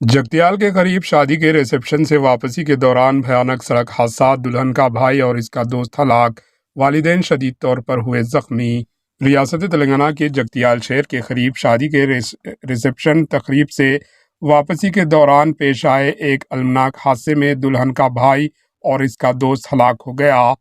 जगतियाल के करीब शादी के रिसेप्शन से वापसी के दौरान भयानक सड़क हादसा, दुल्हन का भाई और इसका दोस्त हलाक, वालिदैन शदीद तौर पर हुए जख्मी। रियासत तेलंगाना के जगतियाल शहर के करीब शादी के रिसेप्शन तकरीब से वापसी के दौरान पेश आए एक अलमनाक हादसे में दुल्हन का भाई और इसका दोस्त हलाक हो गया,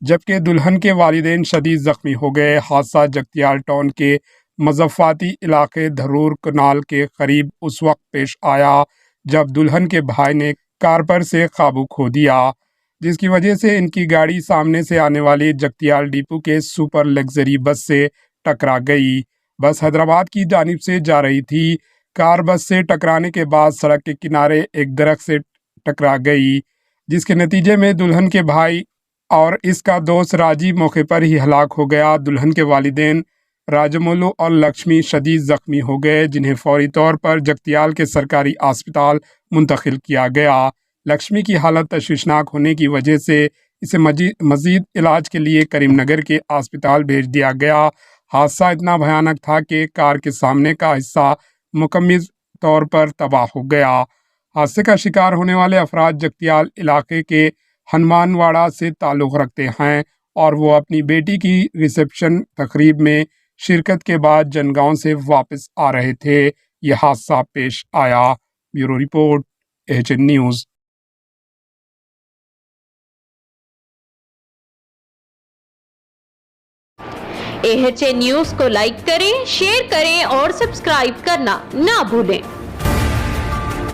जबकि दुल्हन के वालिदैन शदीद जख्मी हो गए। हादसा जगतियाल टाउन के मज़फ़ाती इलाके धरूर कनाल के करीब उस वक्त पेश आया जब दुल्हन के भाई ने कार पर से काबू खो दिया, जिसकी वजह से इनकी गाड़ी सामने से आने वाली जगतियाल डिपो के सुपर लग्जरी बस से टकरा गई। बस हैदराबाद की जानिब से जा रही थी। कार बस से टकराने के बाद सड़क के किनारे एक दरख्त से टकरा गई, जिसके नतीजे में दुल्हन के भाई और इसका दोस्त राजी मौके पर ही हलाक हो गया। दुल्हन के वालिदैन राजमौलू और लक्ष्मी शदीद जख्मी हो गए, जिन्हें फौरी तौर पर जगतियाल के सरकारी अस्पताल मुंतकिल किया गया। लक्ष्मी की हालत तशवीशनाक होने की वजह से इसे मजीद इलाज के लिए करीमनगर के अस्पताल भेज दिया गया। हादसा इतना भयानक था कि कार के सामने का हिस्सा मुकम्मल तौर पर तबाह हो गया। हादसे का शिकार होने वाले अफराद जगतियाल इलाके के हनुमानवाड़ा से ताल्लुक़ रखते हैं और वो अपनी बेटी की रिसेप्शन तकरीब में शिरकत के बाद जनगांव से वापस आ रहे थे। यह हादसा पेश आया। Bureau report, HN news. AHN news को लाइक करें, शेयर करें और सब्सक्राइब करना ना भूलें।